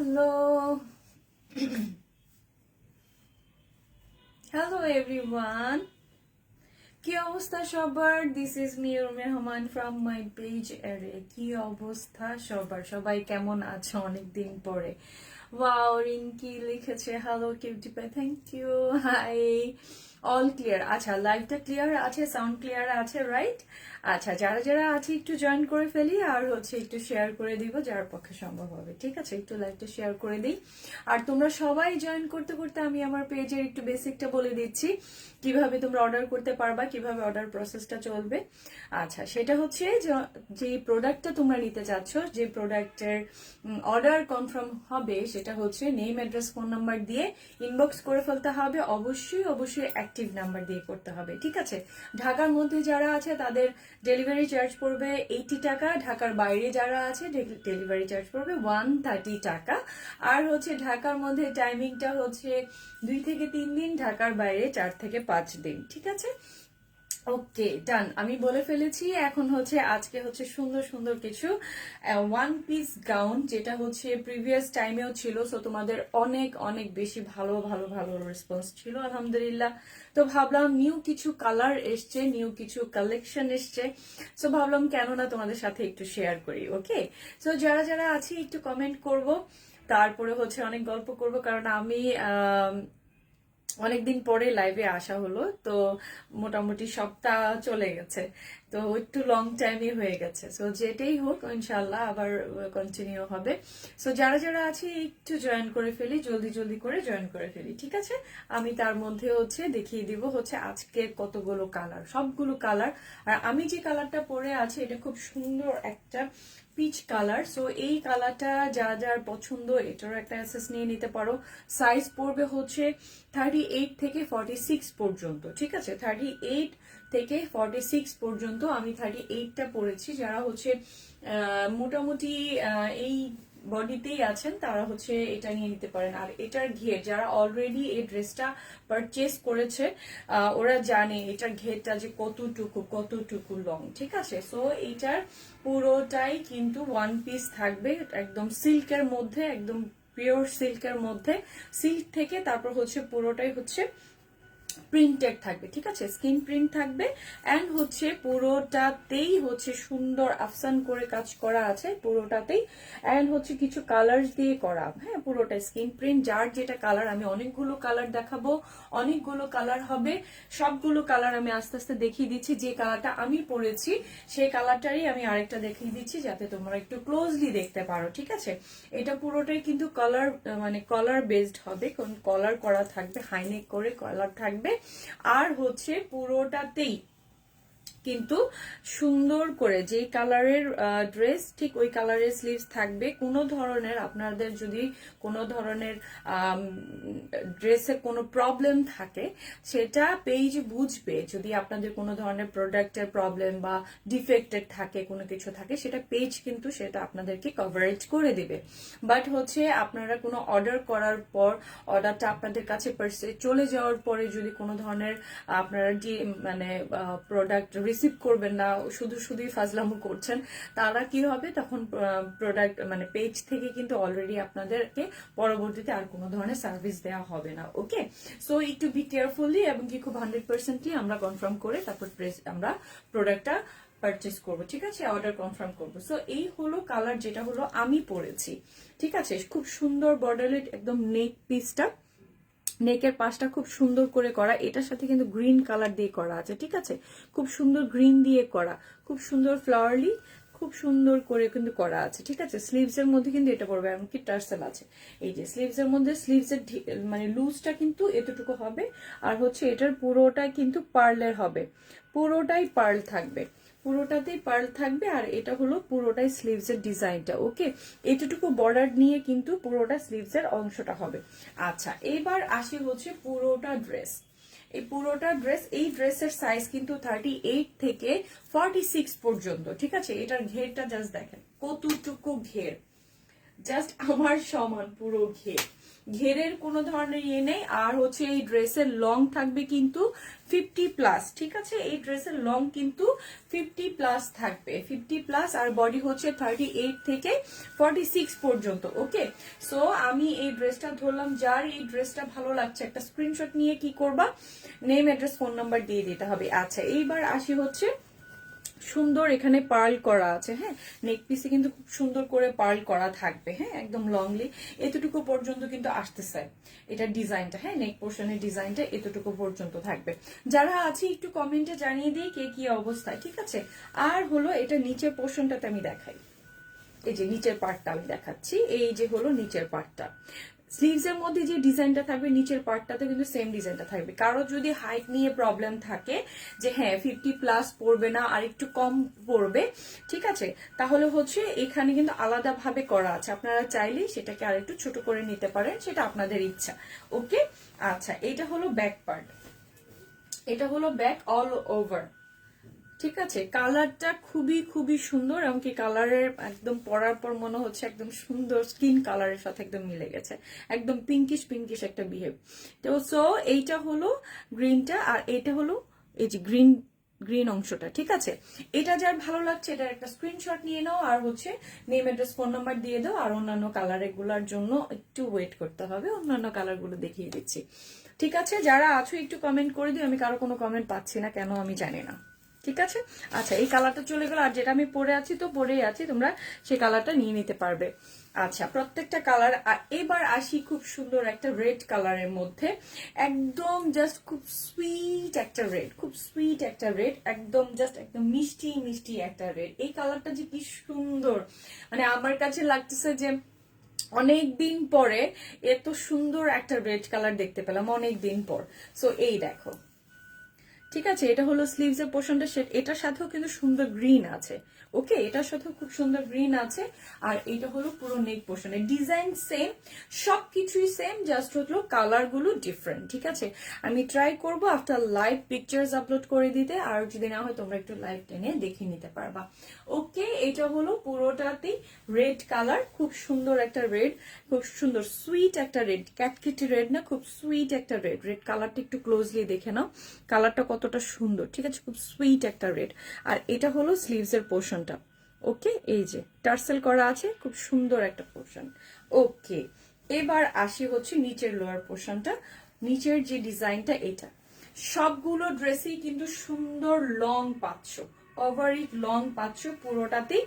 Hello. Hello everyone. কি অবস্থা সবার? দিস ইজ মিউর মেহমান ফ্রম মাই পেজ এরে। কি অবস্থা সবার? সবাই কেমন আছো অনেকদিন পরে? ওয়াও, রিঙ্কি লিখেছে hello cutie pie, thank you. Hi, all clear? আচ্ছা, লাইভটা ক্লিয়ার আছে, সাউন্ড ক্লিয়ার আছে, রাইট? আচ্ছা, যারা যারা আছে একটু জয়েন করে ফেলি, আর একটু শেয়ার করে দিব যার পক্ষে সম্ভব হবে। ঠিক আছে, একটু লাইভটা শেয়ার করে দিই। আর তোমরা সবাই জয়েন করতে করতে আমি আমার পেজের একটু বেসিকটা বলে দিচ্ছি, কিভাবে তোমরা অর্ডার করতে পারবা, কিভাবে অর্ডার প্রসেসটা চলবে। আচ্ছা, সেটা হচ্ছে যে প্রোডাক্টটা তোমরা নিতে চাচ্ছ, যে প্রোডাক্টের অর্ডার কনফার্ম হবে, সেটা হচ্ছে নেম, অ্যাড্রেস, ফোন নাম্বার দিয়ে ইনবক্স করে ফেলতে হবে। অবশ্যই অবশ্যই অ্যাক্টিভ নাম্বার দিয়ে করতে হবে। ঠিক আছে, ঢাকার মধ্যে যারা আছে তাদের ডেলিভারি চার্জ পড়বে 80 টাকা। ঢাকার বাইরে যারা আছে ডেলিভারি চার্জ পড়বে 130 টাকা। আর ঢাকার মধ্যে টাইমিংটা হচ্ছে 2 থেকে 3 দিন, ঢাকার বাইরে 4 থেকে 5 দিন। ঠিক আছে, ওকে, ডান। আমি বলে ফেলেছি। এখন আজকে সুন্দর সুন্দর কিছু ওয়ান পিস গাউন, যেটা প্রিভিয়াস টাইমেও ছিল। সো তোমাদের অনেক অনেক বেশি ভালো ভালো ভালো রেসপন্স ছিল, আলহামদুলিল্লাহ। তো ভাবলাম নিউ কিছু কালার এসছে, নিউ কিছু কালেকশন এসছে। সো ভাবলাম কেন না তোমাদের সাথে একটু শেয়ার করি। ওকে, সো যারা যারা আছি একটু কমেন্ট করব, তারপরে অনেক গল্প করব, কারণ আমি অনেকদিন পরে লাইভে আসা হলো। তো মোটামুটি সপ্তাহ চলে গেছে, তো একটু লং টাইমই হয়ে গেছে। সো যেটাই হোক, ইনশাল্লাহ আবার কন্টিনিউ হবে। সো যারা যারা আছে একটু জয়েন করে ফেলি, জলদি জলদি করে জয়েন করে ফেলি। ঠিক আছে, আমি তার মধ্যে দেখিয়ে দিব আজকে কতগুলো কালার, সবগুলো কালার। আর আমি যে কালারটা পরে আছি এটা খুব সুন্দর একটা পিচ কালার। সো এই কালারটা যার যার পছন্দ, এটারও একটা অ্যাসেস নিয়ে নিতে পারো। সাইজ পড়বে 38 থেকে 46 পর্যন্ত। ঠিক আছে, 38 থেকে 46 পর্যন্ত। আমি 38টা পরেছি। যারা মোটামুটি এই বডিতেই আছেন তারা এটা নিয়ে নিতে পারেন। আর এটার ঘের, যারা অলরেডি এই ড্রেসটা পারচেস করেছে ওরা জানে এটার ঘেরটা যে কতটুকু কতটুকু লং। ঠিক আছে, সো এইটার পুরোটাই কিন্তু ওয়ান পিস থাকবে, একদম সিল্কের মধ্যে, একদম পিওর সিল্কের মধ্যে। সিল্ক থেকে তারপর পুরোটাই প্রিন্টেড থাকবে। ঠিক আছে, স্কিন প্রিন্ট থাকবে। এন্ড পুরোটাতেই সুন্দর আফসান করে কাজ করা আছে পুরোটাতেই। এন্ড কিছু কালার দিয়ে করা। হ্যাঁ, পুরোটা স্কিন প্রিন্ট। যার যেটা কালার, আমি অনেকগুলো কালার দেখাবো, অনেকগুলো কালার হবে। সবগুলো কালার আমি আস্তে আস্তে দেখিয়ে দিচ্ছি। যে কালারটা আমি পরেছি সেই কালারটারই আমি আরেকটা দেখিয়ে দিচ্ছি, যাতে তোমরা একটু ক্লোজলি দেখতে পারো। ঠিক আছে, এটা পুরোটাই কিন্তু কালার, মানে কলার বেসড হবে, কলার করা থাকবে, হাইনেক করে কলার থাকবে। আর পুরোটাতেই কিন্তু সুন্দর করে যে কালারের ড্রেস, ঠিক ওই কালারের স্লিভস থাকবে। কোনো ধরনের আপনাদের যদি কোনো ধরনের ড্রেসে কোনো প্রবলেম থাকে, সেটা পেজ বুঝবে। যদি আপনাদের কোনো ধরনের প্রোডাক্টের প্রবলেম বা ডিফেক্টেড থাকে, কোনো কিছু থাকে, সেটা পেজ কিন্তু সেটা আপনাদেরকে কভারেজ করে দিবে। বাট আপনারা কোনো অর্ডার করার পর, অর্ডারটা আপনাদের কাছে চলে যাওয়ার পরে যদি কোনো ধরনের আপনারা মানে প্রোডাক্ট রিসিভ করবেন না, শুধু শুধুই ফাজলামো করছেন, তারা কি হবে তখন, প্রোডাক্ট মানে পেজ থেকে কিন্তু অলরেডি আপনাদেরকে পরবর্তীতে আর কোনো ধরনের সার্ভিস দেওয়া হবে না। ওকে, সো একটু বি কেয়ারফুলি এবং কি খুব 100%ই আমরা কনফার্ম করে তারপর আমরা প্রোডাক্টটা পারচেস করবো। ঠিক আছে, অর্ডার কনফার্ম করবো। সো এই হলো কালার, যেটা আমি পরেছি। ঠিক আছে, খুব সুন্দর বর্ডারের একদম নেক পিসটা, নেকের পাশটা খুব সুন্দর করে করা। এটার সাথে কিন্তু গ্রিন কালার দিয়ে করা আছে। ঠিক আছে, খুব সুন্দর গ্রিন দিয়ে করা, খুব সুন্দর ফ্লাওয়ারলি, খুব সুন্দর করে কিন্তু করা আছে। ঠিক আছে, স্লিভস এর মধ্যে কিন্তু এটা পড়বে, এমনকি টার্সেল আছে। এই যে স্লিভস এর মধ্যে, স্লিভস এর মানে লুজটা কিন্তু এতটুকু হবে। আর এটার পুরোটাই কিন্তু পার্লের হবে, পুরোটাই পার্ল থাকবে, পুরোটাতেই পার্ল থাকবে। আর এটা হলো পুরোটাই স্লিভস এর ডিজাইনটা। ওকে, এতটুকু বর্ডার নিয়ে কিন্তু পুরোটা স্লিভস এর অংশটা হবে। আচ্ছা, এবার আসি পুরোটা ড্রেস। এই পুরোটা ড্রেস, এই ড্রেসের সাইজ কিন্তু 38 থেকে 46 পর্যন্ত। ঠিক আছে, এটার ঘেরটা জাস্ট দেখেন কতটুকু ঘের, জাস্ট আমার সমান পুরো ঘের। ঘেরের কোনো ধরনের ইয়ে নেই। আর হচ্ছে এই ড্রেসের লং থাকবে কিন্তু 50+, ঠিক আছে, এই ড্রেসের লং কিন্তু 50+ থাকবে, 50+, আর বডি হচ্ছে 38 থেকে 46 পর্যন্ত। ওকে, সো আমি এই ড্রেসটা ধরলাম, যার এই ড্রেসটা ভালো লাগছে একটা স্ক্রিনশট নিয়ে কি করবা, নেম, অ্যাড্রেস, ফোন নাম্বার দিয়ে দিতে হবে। আচ্ছা, এইবার আসি হচ্ছে সুন্দর এখানে পার্ল করা আছে, হ্যাঁ, নেক পিসে কিন্তু খুব সুন্দর করে পার্ল করা থাকবে, হ্যাঁ, একদম লংলি এতটুকু পর্যন্ত কিন্তু আসতেছে এটা ডিজাইনটা, হ্যাঁ, নেক পোর্শনের ডিজাইনটা এতটুকু পর্যন্ত থাকবে। যারা আছে একটু কমেন্টে জানিয়ে দিই কে কি অবস্থায়, ঠিক আছে। আর হলো এটা নিচের পোর্শনটাতে আমি দেখাই, এই যে নিচের পার্টটা আমি দেখাচ্ছি, এই যে হলো নিচের পার্টটা। স্লিভস এর মধ্যে যে ডিজাইনটা থাকবে নিচের পার্টটাতে কিন্তু সেম ডিজাইনটা থাকবে। কারো যদি হাইট নিয়ে প্রবলেম থাকে যে হ্যাঁ 50+ পড়বে না আর একটু কম পড়বে, ঠিক আছে, তাহলে হচ্ছে এখানে কিন্তু আলাদাভাবে করা আছে, আপনারা চাইলেই সেটাকে আর একটু ছোট করে নিতে পারেন, সেটা আপনাদের ইচ্ছা। ওকে, আচ্ছা, এটা হলো ব্যাক পার্ট, এটা হলো ব্যাক অল ওভার, ঠিক আছে। কালারটা খুবই খুবই সুন্দর, এমনকি কালারের একদম পরার পর মনে হচ্ছে একদম সুন্দর স্কিন কালারের সাথে একদম মিলে গেছে, একদম পিঙ্কিশ পিঙ্কিশ একটা বিহেভ। তো সো এইটা হলো গ্রিনটা, আর এটা হলো এই যে গ্রিন গ্রিন অংশটা, ঠিক আছে। এটা যার ভালো লাগছে এটার একটা স্ক্রিনশট নিয়ে নাও, আর হচ্ছে নেম, অ্যাড্রেস, ফোন নাম্বার দিয়ে দাও। আর অন্যান্য কালার এগুলোর জন্য একটু ওয়েট করতে হবে, অন্যান্য কালারগুলো দেখিয়ে দিচ্ছি, ঠিক আছে। যারা আছো একটু কমেন্ট করে দিও, আমি কারো কোনো কমেন্ট পাচ্ছি না কেন আমি জানি না, ঠিক আছে। আচ্ছা, এই কালারটা চলে গেল, আর যেটা আমি পরে আছি তো পরেই আছি, তোমরা সেই কালারটা নিয়ে নিতে পারবে। আচ্ছা, প্রত্যেকটা কালার। আর এবার আসি খুব সুন্দর একটা রেড কালারের মধ্যে, একদম জাস্ট খুব সুইট একটা রেড, খুব সুইট একটা রেড, একদম জাস্ট একদম মিষ্টি মিষ্টি একটা রেড। এই কালারটা যে কি সুন্দর, মানে আমার কাছে লাগতেছে যে অনেক দিন পরে এত সুন্দর একটা রেড কালার দেখতে পেলাম, অনেক দিন পর। সো এই দেখো, ঠিক আছে, এটা হলো স্লিভস এর পোর্শনটা, এটার সাথেও কিন্তু সুন্দর গ্রিন আছে। ওকে, এটার সাথেও খুব সুন্দর গ্রিন আছে। আর এটা হলো পুরো নেক পোর্শনের ডিজাইন সেম, সবকিছুই সেম, জাস্ট হলো কালার গুলো ডিফারেন্ট, ঠিক আছে। আমি ট্রাই করবো আফটার লাইভ পিকচার্স আপলোড করে দিতে, আর যদি না হয় তোমরা একটু লাইভ টেনে দেখে নিতে পারবা। ওকে, এটা হলো পুরোটাতেই রেড কালার, খুব সুন্দর একটা রেড, খুব সুন্দর সুইট একটা রেড, ক্যাটকিটি রেড না, খুব সুইট একটা রেড। রেড কালারটা একটু ক্লোজলি দেখে নাও, কালারটা কতটা সুন্দর, ঠিক আছে, খুব সুইট একটা রেড। আর এটা হলো স্লিভস এর পোর্শনটা। ওকে, এই যে টার্সেল করা আছে, খুব সুন্দর একটা পোর্শন। ওকে, এবার আসি হচ্ছে নিচের লোয়ার পোর্শনটা, নিচের যে ডিজাইনটা এটা, সবগুলো ড্রেসেই কিন্তু সুন্দর লং পাচ্ছ, ওভার ইট লং পাচ্ছ পুরোটাতেই।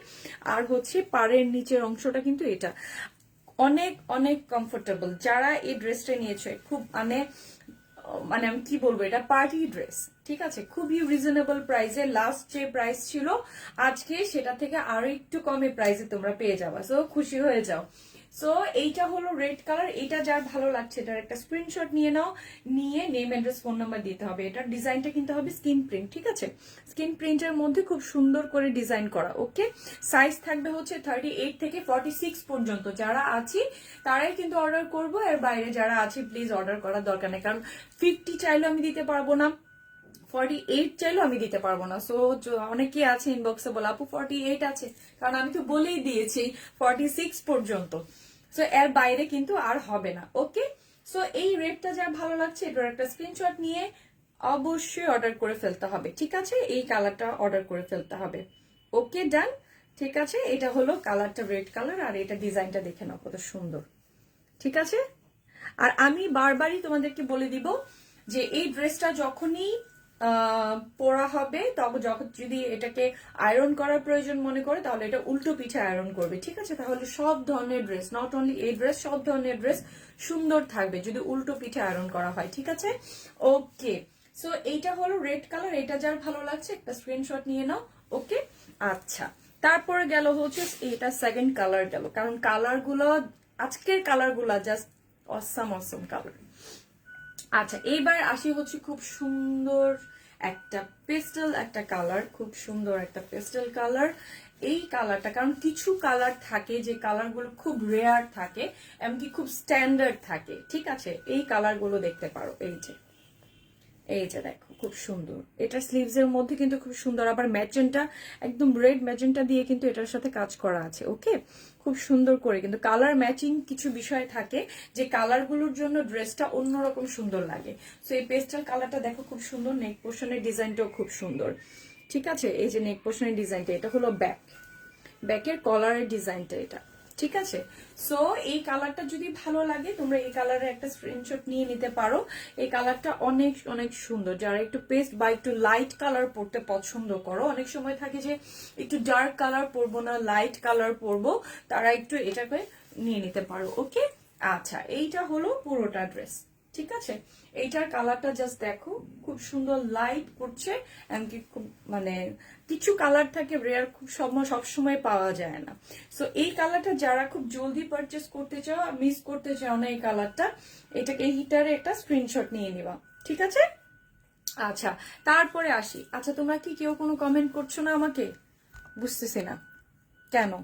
আর হচ্ছে পাড়ের নিচের অংশটা কিন্তু এটা অনেক অনেক কমফোর্টেবল। যারা এই ড্রেসটা নিয়েছে খুব মানে মানে আমি কি বলবো, এটা পার্টি ড্রেস, ঠিক আছে, খুবই রিজনেবল প্রাইসে। লাস্ট যে প্রাইস ছিল আজকে সেটা থেকে আরো একটু কমে প্রাইসে তোমরা পেয়ে যাবা, সো খুশি হয়ে যাও। সো এইটা হলো রেড কালার, এটা যার ভালো লাগছে এটার একটা স্ক্রিনশট নিয়ে নাও, নিয়ে নেম, অ্যাড্রেস, ফোন নাম্বার দিতে হবে। এটার ডিজাইনটা কিন্তু হবে স্কিন প্রিন্ট, ঠিক আছে, স্কিন প্রিন্টের মধ্যে খুব সুন্দর করে ডিজাইন করা। ওকে, সাইজ থাকবে হচ্ছে 38 থেকে 46 পর্যন্ত। যারা আছি তারাই কিন্তু অর্ডার করবো, এর বাইরে যারা আছে প্লিজ অর্ডার করার দরকার নেই, কারণ 50 চাইলেও আমি দিতে পারবো না, 48 চাইলেও আমি দিতে পারবো না। সো অনেকে আছে ইনবক্সে বলে আপু 48 আছে, কারণ আমি তো বলেই দিয়েছি 46 পর্যন্ত। সো এর বাইরে কিন্তু আর হবে না। ওকে, সো এই রেটটা যার ভালো লাগছে এটার একটা স্ক্রিনশট নিয়ে অবশ্যই অর্ডার করে ফেলতে হবে, ঠিক আছে, এই কালারটা অর্ডার করে ফেলতে হবে। ওকে, ডান, ঠিক আছে। এটা হলো কালারটা রেড কালার, আর এটা ডিজাইনটা দেখে নাও কত সুন্দর, ঠিক আছে। আর আমি বারবারই তোমাদেরকে বলে দিব যে এই ড্রেসটা যখনই পরা হবে, তখন যখন যদি এটাকে আয়রন করার প্রয়োজন মনে করে তাহলে এটা উল্টো পিঠে আয়রন করবে, ঠিক আছে। তাহলে সব ধরনের ড্রেস, নট অনলি এই ড্রেস, সব ধরনের ড্রেস সুন্দর থাকবে যদি উল্টো পিঠে আয়রন করা হয়, ঠিক আছে। ওকে, সো এইটা হলো রেড কালার, এটা যার ভালো লাগছে একটা স্ক্রিনশট নিয়ে নাও। ওকে, আচ্ছা, তারপরে গেল হচ্ছে এটা সেকেন্ড কালার গেল, কারণ কালারগুলো আজকের কালারগুলো জাস্ট অসাম অসাম কালার। আচ্ছা, এইবার আসি হচ্ছে খুব সুন্দর একটা পেস্টেল একটা কালার, খুব সুন্দর একটা পেস্টেল কালার। এই কালারটা, কারণ কিছু কালার থাকে যে কালারগুলো খুব রেয়ার থাকে, এমনকি খুব স্ট্যান্ডার্ড থাকে, ঠিক আছে। এই কালারগুলো দেখতে পারো, এই যে এই যে দেখো খুব সুন্দর, এটা স্লিভস এর মধ্যে কিন্তু খুব সুন্দর, আবার ম্যাজেন্টা একদম রেড ম্যাজেন্টা দিয়ে কিন্তু এটার সাথে কাজ করা আছে। ওকে, খুব সুন্দর করে কিন্তু কালার ম্যাচিং কিছু বিষয় থাকে যে কালারগুলোর জন্য ড্রেসটা অন্যরকম সুন্দর লাগে। সো এই পেস্টাল কালারটা দেখো খুব সুন্দর, নেক পোর্শনের ডিজাইনটাও খুব সুন্দর। ঠিক আছে, এই যে নেক পোর্শনের ডিজাইনটা, এটা হলো ব্যাকের কলারের ডিজাইনটা এটা। ঠিক আছে, সো এই কালারটা যদি ভালো লাগে তোমরা এই কালারের একটা স্ক্রিনশট নিয়ে নিতে পারো। এই কালারটা অনেক অনেক সুন্দর। যারা একটু পেস্ট বা একটু লাইট কালার পরতে পছন্দ করো, অনেক সময় থাকে যে একটু ডার্ক কালার পরবো না, লাইট কালার পরবো, তারা একটু এটাকে নিয়ে নিতে পারো। ওকে, আচ্ছা এইটা হলো পুরোটা ড্রেস। ঠিক আছে, এইটার কালারটা জাস্ট দেখো খুব সুন্দর লাইট করছে। এমনকি খুব মানে কিছু কালার থাকে রেয়ার, খুব সবসময় পাওয়া যায় না। সো এই কালারটা যারা খুব জলদি পারচেস করতে চাও, মিস করতে চাও না এই কালারটা, এটাকে হিটারে একটা স্ক্রিনশট নিয়ে নিবা। ঠিক আছে, আচ্ছা তারপরে আসি। আচ্ছা তোমরা কি কেউ কোনো কমেন্ট করছো না আমাকে? বুঝতেছি না কেন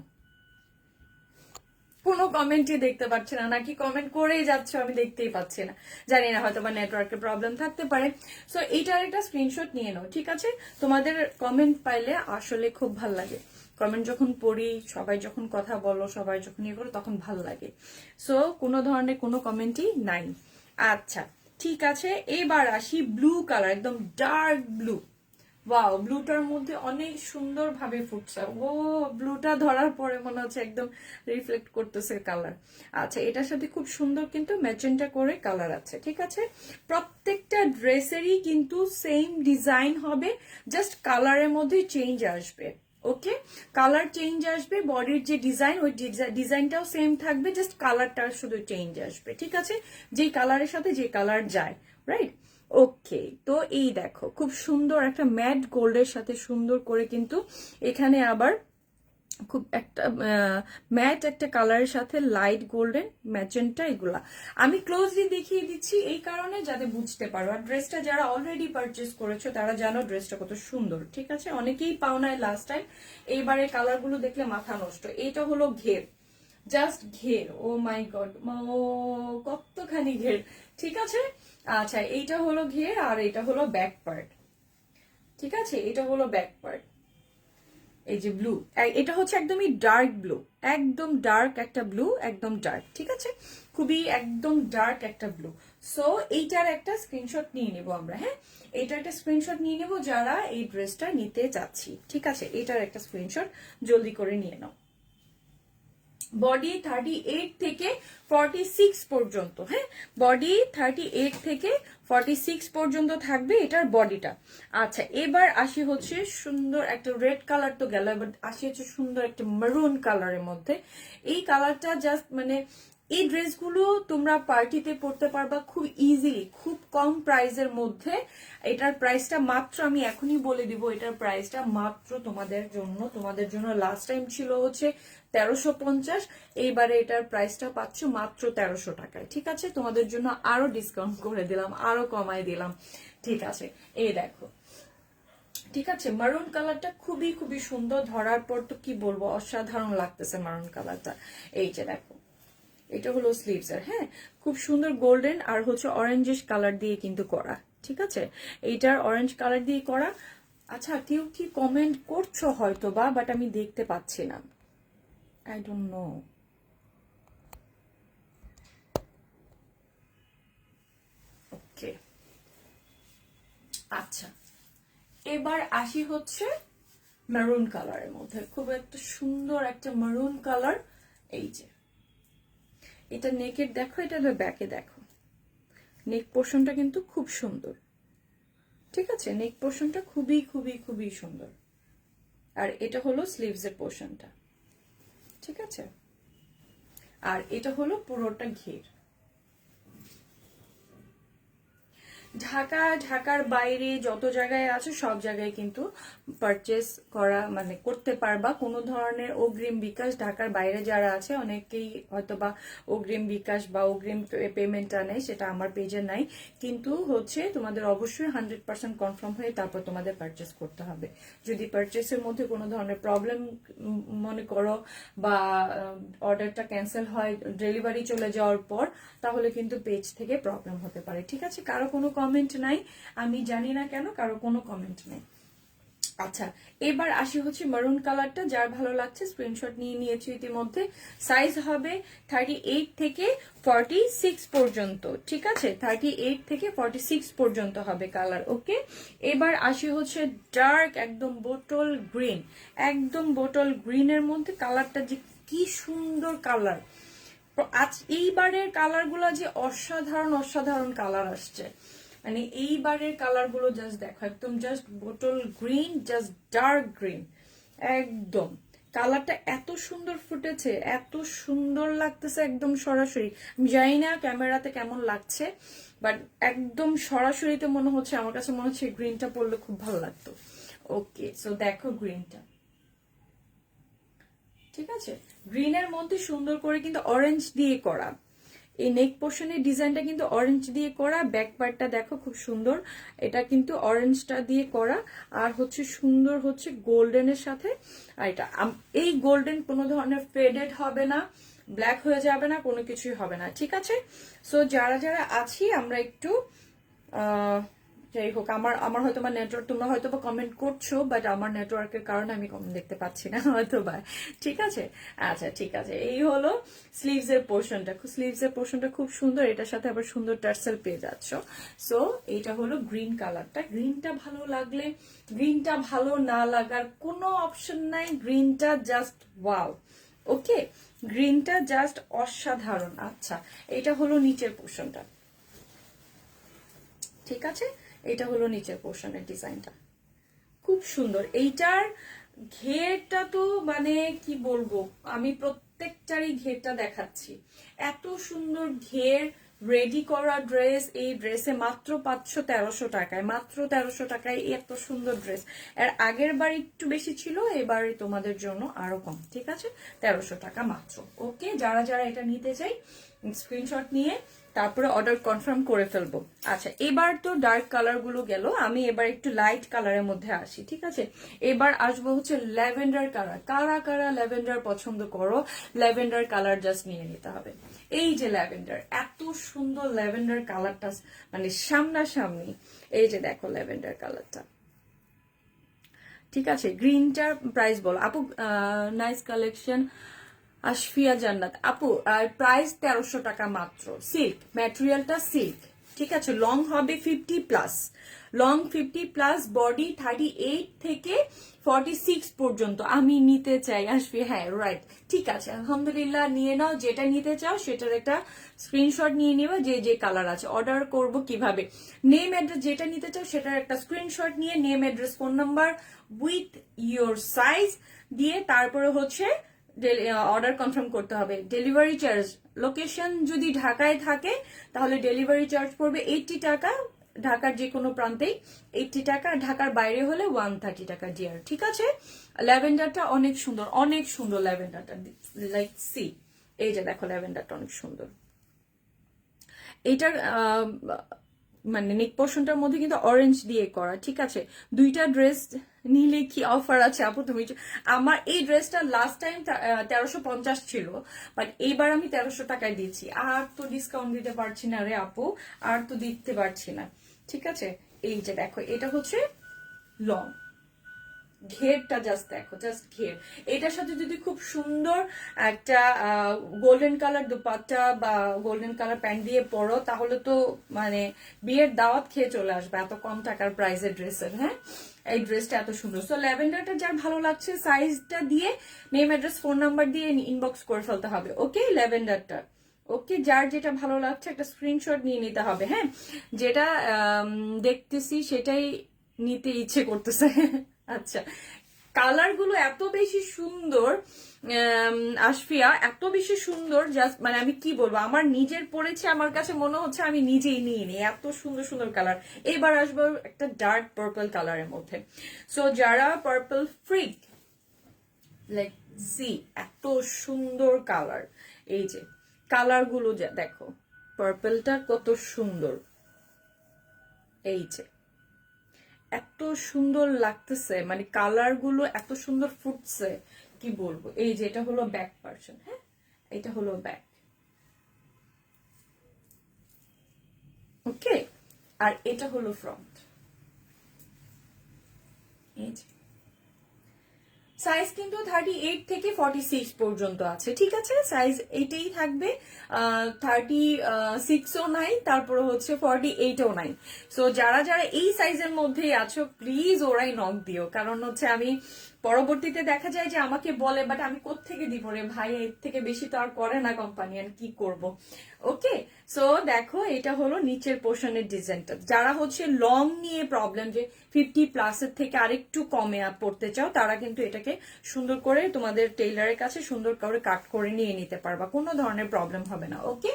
কোনো কমেন্টই দেখতে পাচ্ছি না, নাকি কমেন্ট করেই যাচ্ছে আমি দেখতেই পাচ্ছি না, জানি না, হয়তো বা নেটওয়ার্কের প্রবলেম থাকতে পারে। সো এইটার একটা স্ক্রিনশট নিয়ে নাও। ঠিক আছে, তোমাদের কমেন্ট পাইলে আসলে খুব ভাল লাগে। কমেন্ট যখন পড়ি, সবাই যখন কথা বলো, সবাই যখন ইয়ে করো, তখন ভাল লাগে। সো কোনো ধরনের কোনো কমেন্টই নাই। আচ্ছা ঠিক আছে, এবার আসি ব্লু কালার, একদম ডার্ক ব্লু। ওয়াও, ব্লুটার মধ্যে অনেক সুন্দর ভাবে ফুটছে। ও ব্লুটা ধরার পরে মনে হচ্ছে একদম রিফ্লেক্ট করতেছে কালার। আচ্ছা এটার সাথে খুব সুন্দর কিন্তু ম্যাজেন্টা করে কালার আছে। ঠিক আছে, প্রত্যেকটা ড্রেসেরই কিন্তু সেম ডিজাইন হবে, জাস্ট কালারের মধ্যে চেঞ্জ আসবে। ওকে, কালার চেঞ্জ আসবে, বডির যে ডিজাইন ওই ডিজাইনটাও সেম থাকবে, জাস্ট কালারটা শুধু চেঞ্জ আসবে। ঠিক আছে, যেই কালারের সাথে যে কালার যায়, রাইট? ওকে, তো এই দেখো খুব সুন্দর একটা ম্যাট গোল্ডের সাথে সুন্দর করে কিন্তু এখানে আবার খুব একটা ম্যাট একটা কালারের সাথে লাইট গোল্ডেন ম্যাজেন্টা, এগুলা আমি ক্লোজলি দেখিয়ে দিচ্ছি এই কারণে যাতে বুঝতে পারো। আর ড্রেসটা যারা অলরেডি পারচেস করেছো তারা জানো ড্রেসটা কত সুন্দর। ঠিক আছে, অনেকেই পাও নাই লাস্ট টাইম, এইবারে কালারগুলো দেখলে মাথা নষ্ট। এইটা হলো ঘের, জাস্ট ঘের, ও মাই গড, ও কতখানি ঘের। ঠিক আছে, আচ্ছা এইটা হলো ঘের আর এটা হলো ব্যাক পার্ট। ঠিক আছে, এটা হলো ব্যাক পার্ট। এই যে ব্লু, এটা হচ্ছে একদমই ডার্ক ব্লু, একদম ডার্ক একটা ব্লু, একদম ডার্ক। ঠিক আছে, খুবই একদম ডার্ক একটা ব্লু। সো এইটার একটা স্ক্রিনশট নিয়ে নেব আমরা। হ্যাঁ, এইটার একটা স্ক্রিনশট নিয়ে নেব যারা এই ড্রেসটা নিতে চাচ্ছি। ঠিক আছে, এইটার একটা স্ক্রিনশট জলদি করে নিয়ে নাও। বডি 38 থেকে 46 পর্যন্ত, হ্যাঁ বডি 38 থেকে 46 পর্যন্ত থাকবে এটার বডিটা। আচ্ছা এবার আসি হচ্ছে সুন্দর একটা রেড কালার তো গেল, এবার আসি হচ্ছে সুন্দর একটা মেরুন কালারের মধ্যে। এই কালারটা জাস্ট মানে এই ড্রেসগুলো তোমরা পার্টিতে পরতে পারবা খুব ইজিলি, খুব কম প্রাইসের মধ্যে। এটার প্রাইসটা মাত্র আমি এখনই বলে দিব, এটার প্রাইসটা মাত্র তোমাদের জন্য লাস্ট টাইম ছিল হচ্ছে 1350, এইবারে এটার প্রাইসটা পাচ্ছ মাত্র 1300 টাকায়। ঠিক আছে, তোমাদের জন্য আরো ডিসকাউন্ট করে দিলাম, আরো কমাই দিলাম। ঠিক আছে, এই দেখো। ঠিক আছে, মারুন কালারটা খুবই খুবই সুন্দর, ধরার পর তো কি বলবো, অসাধারণ লাগতেছে মারুন কালারটা। এই যে দেখো, এটা হলো স্লিভস এর, হ্যাঁ খুব সুন্দর গোল্ডেন আর হচ্ছে অরেঞ্জিশ কালার দিয়ে কিন্তু করা। ঠিক আছে, এইটার অরেঞ্জ কালার দিয়ে করা। আচ্ছা কেউ কি কমেন্ট করছো হয়তো বা, বাট আমি দেখতে পাচ্ছি না, আই ডোন্ট নো। ওকে, আচ্ছা এবার আসি হচ্ছে মেরুন কালারের মধ্যে, খুব একটা সুন্দর একটা মেরুন কালার। এই যে এটা নেকের দেখো, এটা ব্যাকে দেখো, নেক পোর্শনটা কিন্তু খুব সুন্দর। ঠিক আছে, নেক পোর্শনটা খুবই খুবই খুবই সুন্দর। আর এটা হলো স্লিভস এর পোর্শনটা। ঠিক আছে, আর এটা হলো পুরোটা ঘের। ঢাকার বাইরে যত জায়গায় আছে সব জায়গায় কিন্তু পারচেস করা মানে করতে পারবা। কোনো ধরনের অগ্রিম বিকাশ, ঢাকার বাইরে যারা আছে অনেকেই হয়তো বা অগ্রিম বিকাশ বা অগ্রিম পেমেন্টটা নেই, সেটা আমার পেজে নাই। কিন্তু হচ্ছে তোমাদের অবশ্যই 100% কনফার্ম হয়ে তারপর তোমাদের পারচেস করতে হবে। যদি পারচেসের মধ্যে কোনো ধরনের প্রবলেম মনে করো বা অর্ডারটা ক্যান্সেল হয় ডেলিভারি চলে যাওয়ার পর, তাহলে কিন্তু পেজ থেকে প্রবলেম হতে পারে। ঠিক আছে, কারো কোনো কমেন্ট নাই, আমি জানি না কেন কারো কোনো কমেন্ট নাই। আচ্ছা, এবার আসি হচ্ছে মারুন কালারটা, যার ভালো লাগছে স্ক্রিনশট নিয়ে নিয়েছি ইতিমধ্যে। সাইজ হবে 38 থেকে 46 পর্যন্ত, ঠিক আছে? 38 থেকে 46 পর্যন্ত হবে কালার। ওকে, এবার আসি হচ্ছে ডার্ক একদম বোটল গ্রিন, একদম বোটল গ্রিনের মধ্যে কালারটা যে কি সুন্দর কালার। আজ এইবারের কালারগুলো যে অসাধারণ অসাধারণ কালার আসছে, মানে এইবারের কালার গুলো জাস্ট দেখো, একদম just bottle green, just dark green, একদম কালারটা এত সুন্দর ফুটেছে, এত সুন্দর লাগতেছে একদম সরাসরি। আমি জানি না ক্যামেরাতে কেমন লাগছে, বাট একদম সরাসরিতে মনে হচ্ছে, আমার কাছে মনে হচ্ছে গ্রিনটা পরলে খুব ভালো লাগতো। ওকে, সো দেখো গ্রিনটা, ঠিক আছে? গ্রিনের মধ্যে সুন্দর করে কিন্তু অরেঞ্জ দিয়ে করা, এই নেক পোর্শনের ডিজাইনটা কিন্তু অরেঞ্জ দিয়ে করা। ব্যাক পার্টটা দেখো খুব সুন্দর, এটা কিন্তু অরেঞ্জটা দিয়ে করা, আর হচ্ছে সুন্দর হচ্ছে গোল্ডেনের সাথে। আর এটা এই গোল্ডেন কোনো ধরনের ফেডেড হবে না, ব্ল্যাক হয়ে যাবে না, কোনো কিছুই হবে না, ঠিক আছে? সো যারা যারা আছি আমরা একটু যাই হোক, আমার হয়তো বা নেটওয়ার্ক, তোমরা হয়তো বা কমেন্ট করছো, বাট আমার নেটওয়ার্কের কারণে আমি কমেন্ট দেখতে পাচ্ছি না হয়তো বা, ঠিক আছে? আচ্ছা ঠিক আছে, এই হলো স্লিভস এর পোর্শনটা। স্লিভস এর পোর্শনটা খুব সুন্দর, এটার সাথে আবার সুন্দর টার্সেল পেয়ে যাচ্ছ। সো এইটা হলো গ্রিন কালারটা। গ্রিনটা ভালো লাগলে, গ্রিনটা ভালো না লাগার কোনো অপশন নাই, গ্রিনটা জাস্ট ওয়াও। ওকে, গ্রিনটা জাস্ট অসাধারণ। আচ্ছা, এটা হলো নিচের পোর্শনটা, ঠিক আছে? এটা হলো নিচের পোর্শনের ডিজাইনটা, খুব সুন্দর। এইটার ঘেরটা তো মানে কি বলবো, আমি প্রত্যেকটারই ঘেরটা দেখাচ্ছি, এত সুন্দর ঘের। রেডি করা ড্রেস, এই ড্রেসে মাত্র 500-1300 টাকায়, মাত্র 1300 টাকায় এত সুন্দর ড্রেস। এর আগের বার একটু বেশি ছিল, এবার তোমাদের জন্য আরো কম, ঠিক আছে? 1300 টাকা মাত্র। ওকে, যারা যারা এটা নিতে চাই স্ক্রিনশট নিয়ে তারপরে অর্ডার কনফার্ম করে ফেলবো। আচ্ছা, এবার তো ডার্ক কালার গুলো গেল, আমি এবার একটু লাইট কালারের মধ্যে আসি, ঠিক আছে? এবার আসবো হচ্ছে ল্যাভেন্ডার কালার। কারা কারা ল্যাভেন্ডার পছন্দ করো, ল্যাভেন্ডার কালার জাস্ট নিয়ে নিতে হবে। এই যে ল্যাভেন্ডার, এত সুন্দর ল্যাভেন্ডার কালারটা, মানে সামনাসামনি। এই যে দেখো ল্যাভেন্ডার কালারটা, ঠিক আছে? গ্রিনটার প্রাইস বলো আপু। নাইস কালেকশন আশফিয়া জান্নাত আপু, আর প্রাইস 1300 টাকা মাত্র। সিল্ক ম্যাটেরিয়ালটা, সিল্ক, ঠিক আছে? লং হবে 50+, লং 50+, বডি 38 থেকে 46 পর্যন্ত আমি নিতে চাই। আসবি, হ্যাঁ রাইট, ঠিক আছে, আলহামদুলিল্লাহ, নিয়ে নাও। যেটা নিতে চাও সেটার একটা স্ক্রিনশট নিয়ে নিবা, যে যে কালার আছে। অর্ডার করব কিভাবে, নেম অ্যাড্রেস, যেটা নিতে চাও সেটার একটা স্ক্রিনশট নিয়ে, name address phone number with your size দিয়ে তারপরে হচ্ছে অর্ডার কনফার্ম করতে হবে। ডেলিভারি চার্জ, লোকেশন যদি ঢাকায় থাকে তাহলে ডেলিভারি চার্জ পড়বে 80 টাকা, ঢাকার যে কোনো প্রান্তেই 80 টাকা, ঢাকার বাইরে হলে 130 টাকা জিআর, ঠিক আছে? ল্যাভেন্ডারটা অনেক সুন্দর, অনেক সুন্দর ল্যাভেন্ডারটা, লাইক সি, এই যে দেখো ল্যাভেন্ডারটা অনেক সুন্দর। এইটার মানে নেক পোর্শনটার মধ্যে কিন্তু অরেঞ্জ দিয়ে করা, ঠিক আছে? দুইটা ড্রেস নিলে কি অফার আছে আপু তুমি? আমার এই ড্রেসটা লাস্ট টাইম 1350 ছিল, বাট এইবার আমি 1300 টাকায় দিয়েছি। আর তো ডিসকাউন্ট দিতে পারছি না রে আপু, আর তো দিতে পারছি না, ঠিক আছে? এই যে দেখো, এটা হচ্ছে লং, ঘেরটা জাস্ট দেখো, জাস্ট ঘের। এটার সাথে যদি খুব সুন্দর একটা গোল্ডেন কালার দুপাট্টা বা গোল্ডেন কালার প্যান্ট দিয়ে পরো, তাহলে তো মানে বিয়ের দাওয়াত খেয়ে চলে আসবে, এত কম টাকার প্রাইসের ড্রেসের। হ্যাঁ, এই ড্রেসটা এত সুন্দর। সো ল্যাভেন্ডারটা যার ভালো লাগছে সাইজটা দিয়ে, নেম অ্যাড্রেস ফোন নাম্বার দিয়ে ইনবক্স করে ফেলতে হবে। ওকে, ল্যাভেন্ডারটা ওকে, যার যেটা ভালো লাগছে একটা স্ক্রিনশট নিয়ে নিতে হবে। হ্যাঁ, যেটা দেখতেছি সেটাই নিতে ইচ্ছে করতেছে। আচ্ছা, কালার গুলো এত বেশি সুন্দর আশফিয়া, এত বেশি সুন্দর, জাস্ট মানে আমি কি বলবো, আমার নিজের পড়েছে, আমার কাছে মনে হচ্ছে আমি নিজেই নিয়ে নিই, এত সুন্দর সুন্দর কালার। এবার আসবো একটা ডার্ক পার্পল কালারের মধ্যে। সো যারা পার্পল ফ্রিক, লাইক সি, এত সুন্দর কালার। এই যে কালার গুলো দেখো, পার্পলটা কত সুন্দর, এই যে এত সুন্দর লাগতেছে, মানে কালার গুলো এত সুন্দর ফুটছে, কি বলবো। এই যে এটা হলো ব্যাক পার্সন, হ্যাঁ এটা হলো ব্যাক। ওকে, আর এটা হলো ফ্রন্ট। এই যে সাইজ কিন্তু 38 থেকে 46 পর্যন্ত আছে, ঠিক আছে, সাইজ এইটাই থাকবে। 36ও নাই, তারপরে হচ্ছে 48ও নাই। সো যারা যারা এই সাইজের মধ্যেই আছো প্লিজ ওরাই নক দিও, কারণ হচ্ছে আমি পরবর্তীতে দেখা যায় যে আমাকে বলে বাট আমি কোত্থেকে দিব রে ভাই, এর থেকে বেশি তো আর করে না কোম্পানি, আর কি করব। ওকে, সো দেখো এটা হলো নিচের পোর্শনের ডিজাইনটা। যারা হচ্ছে লং নিয়ে প্রবলেম, যে 50+ থেকে আরেকটু কমে পড়তে চাও, তারা কিন্তু এটাকে সুন্দর করে তোমাদের টেইলারের কাছে সুন্দর করে কাট করে নিয়ে নিতে পারবা, কোনো ধরনের প্রবলেম হবে না। ওকে,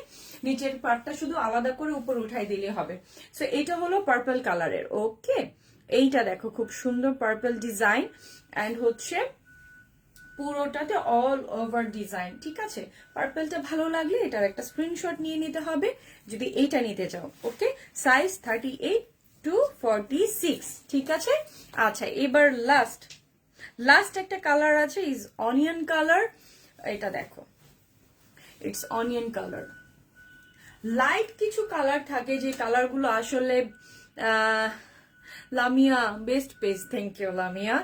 নিচের পার্টটা শুধু আলাদা করে উপর উঠাই দিলে হবে। সো এটা হলো পার্পল কালারের। ওকে, এইটা দেখো খুব সুন্দর পার্পল ডিজাইন অ্যান্ড হচ্ছে পুরোটাতে অল ওভার ডিজাইন, ঠিক আছে। পার্পলটা ভালো লাগলে এটার একটা স্ক্রিনশট নিয়ে নিতে হবে যদি এইটা নিতে চাও। ওকে, সাইজ 38 to 46, ঠিক আছে। আচ্ছা, এবার লাস্ট একটা কালার আছে, ইজ অনিয়ন কালার। এটা দেখো, ইটস অনিয়ন কালার। লাইট কিছু কালার থাকে যে কালারগুলো আসলে Lamia best page, thank you Lamia.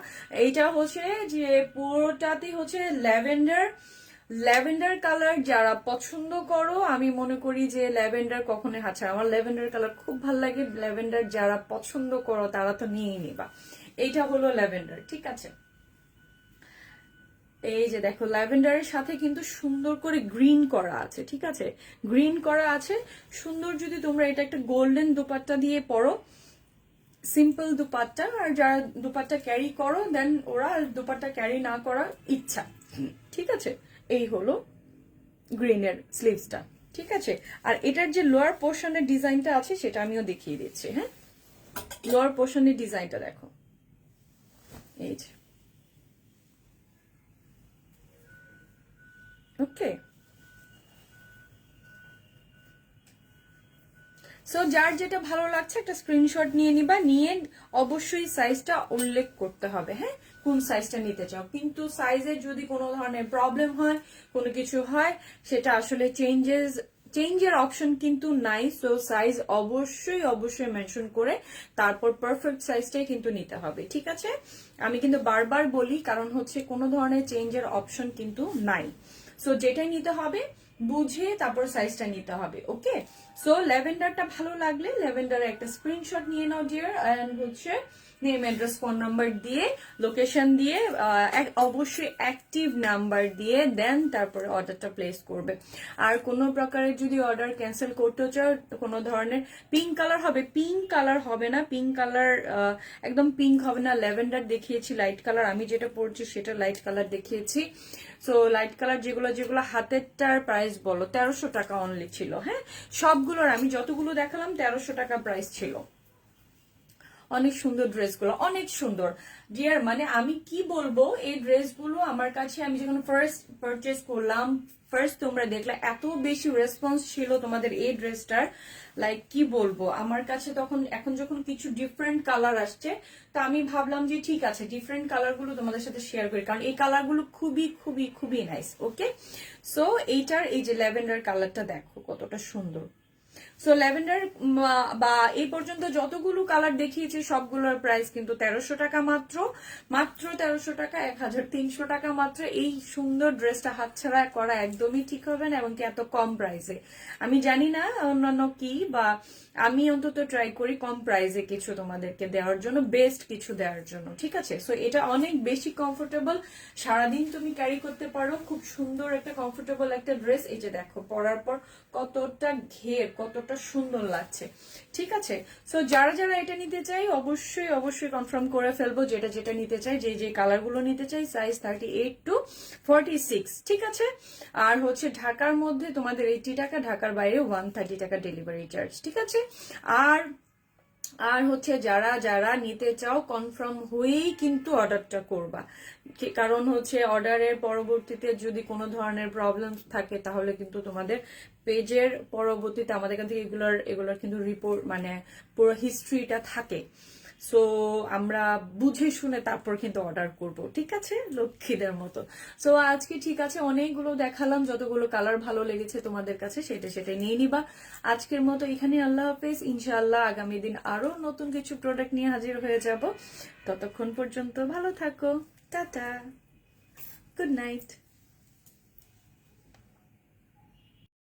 এইটা হচ্ছে যে পুরোটাতে হচ্ছে ল্যাভেন্ডার কালার। যারা পছন্দ করো, আমি মনে করি যে ল্যাভেন্ডার কখনো হাতছাড়া, আমার ল্যাভেন্ডার কালার খুব ভালো লাগে। ল্যাভেন্ডার যারা পছন্দ করো তারা তো নিয়েই নিবা। এইটা হলো ল্যাভেন্ডার, ঠিক আছে। এই যে দেখো ল্যাভেন্ডারের সাথে কিন্তু সুন্দর করে গ্রিন করা আছে, ঠিক আছে, গ্রিন করা আছে সুন্দর। যদি তোমরা এটা একটা গোল্ডেন দুপাট্টা দিয়ে পরো, সিম্পল দুপাট্টা, আর যারা দুপাট্টা ক্যারি করো দেন ওরা দুপাট্টা ক্যারি না করার ইচ্ছা, ঠিক আছে। এই হলো গ্রিনের স্লিভসটা, ঠিক আছে। আর এটার যে লোয়ার পোর্শনের ডিজাইনটা আছে সেটা আমিও দেখিয়ে দিচ্ছি। হ্যাঁ, লোয়ার পোর্শনের ডিজাইনটা দেখো, এই যে। ওকে, সো যার যেটা ভালো লাগছে একটা স্ক্রিনশট নিয়ে নিবা, নিয়ে অবশ্যই সাইজটা উল্লেখ করতে হবে। হ্যাঁ, কোন সাইজটা নিতে চাও। কিন্তু সাইজের যদি কোনো ধরনের প্রবলেম হয়, কোনো কিছু হয়, সেটা আসলে চেঞ্জের অপশন কিন্তু নাই। সো সাইজ অবশ্যই মেনশন করে তারপর পারফেক্ট সাইজটাই কিন্তু নিতে হবে, ঠিক আছে। আমি কিন্তু বারবার বলি, কারণ হচ্ছে কোনো ধরনের চেঞ্জের অপশন কিন্তু নাই। সো যেটাই নিতে হবে বুঝে তারপর সাইজটা নিতে হবে। ওকে, সো ল্যাভেন্ডারটা ভালো লাগলে ল্যাভেন্ডারের একটা স্ক্রিনশট নিয়ে নাও ডিয়ার, এন্ড হচ্ছে নেম, অ্যাড্রেস, ফোন নাম্বার দিয়ে, লোকেশন দিয়ে, অবশ্যই অ্যাক্টিভ নাম্বার দিয়ে দেন তারপরে অর্ডারটা প্লেস করবে। আর কোনো প্রকারের যদি অর্ডার ক্যান্সেল করতে চাও, কোনো ধরনের পিঙ্ক কালার হবে, পিঙ্ক কালার হবে না, পিঙ্ক কালার একদম পিঙ্ক হবে না। ল্যাভেন্ডার দেখিয়েছি লাইট কালার, আমি যেটা পরছি সেটা লাইট কালার দেখিয়েছি। সো লাইট কালার যেগুলো হাতেরটার প্রাইস বলো 1300 টাকা অনলি ছিল। হ্যাঁ, সবগুলোর আমি যতগুলো দেখালাম 1300 টাকা প্রাইস ছিল। অনেক সুন্দর ড্রেসগুলো, অনেক সুন্দর ডিয়ার। মানে আমি কি বলবো, এই ড্রেসগুলো আমার কাছে আমি যখন ফার্স্ট পারচেস করলাম, ফার্স্ট তোমরা দেখলে এত বেশি রেসপন্স ছিল তোমাদের এই ড্রেসটার, লাইক কি বলবো আমার কাছে তখন। এখন যখন কিছু ডিফারেন্ট কালার আসছে, তো আমি ভাবলাম যে ঠিক আছে ডিফারেন্ট কালারগুলো তোমাদের সাথে শেয়ার করি, কারণ এই কালারগুলো খুবই নাইস। ওকে, সো এইটার এই যে ল্যাভেন্ডার কালারটা দেখো কতটা সুন্দর। সো ল্যাভেন্ডার বা এই পর্যন্ত যতগুলো কালার দেখিয়েছি সবগুলোর প্রাইস কিন্তু 1300 টাকা মাত্র 1300 টাকা, 1300 টাকা মাত্র। এই সুন্দর ড্রেসটা হাতছাড়া করা একদমই ঠিক হবে না, এবং কি এত কম প্রাইসে। আমি জানি না অন্যান্য কি, বা আমি অন্তত ট্রাই করি কম প্রাইসে কিছু তোমাদেরকে দেওয়ার জন্য, বেস্ট কিছু দেওয়ার জন্য, ঠিক আছে। সো এটা অনেক বেশি কমফোর্টেবল, সারাদিন তুমি ক্যারি করতে পারো, খুব সুন্দর একটা কমফোর্টেবল একটা ড্রেস। এই যে দেখো পরার পর কতটা ঘের, কতটা সুন্দর লাগছে, ঠিক আছে। সো যারা যারা এটা নিতে চাই অবশ্যই কনফার্ম করে ফেলবো, যেটা নিতে চাই, যে কালারগুলো নিতে চাই, সাইজ 38 to 46, ঠিক আছে। আর হচ্ছে ঢাকার মধ্যে তোমাদের 80 টাকা, ঢাকার বাইরে 130 টাকা ডেলিভারি চার্জ, ঠিক আছে। আর হচ্ছে যারা যারা নিতে চাও কনফার্ম হয়েই কিন্তু অর্ডারটা করবা, কারণ হচ্ছে অর্ডারের পরবর্তীতে যদি কোনো ধরনের প্রবলেম থাকে তাহলে কিন্তু তোমাদের পেজের পরবর্তীতে আমাদের এখান থেকে এগুলোর কিন্তু রিপোর্ট, মানে পুরো হিস্ট্রিটা থাকে। সো আমরা বুঝে শুনে তারপর কিন্তু অর্ডার করব, ঠিক আছে, লক্ষ্মীদের মতো। সো আজকে ঠিক আছে, অনেকগুলো দেখালাম, যতগুলো কালার ভালো লেগেছে তোমাদের কাছে সেটা নিয়ে নিবা। আজকের মতো এখানে, আল্লাহ হাফেজ। ইনশাআল্লাহ আগামী দিন আরো নতুন কিছু প্রোডাক্ট নিয়ে হাজির হয়ে যাব। ততক্ষণ পর্যন্ত ভালো থাকো, টাটা, গুড নাইট।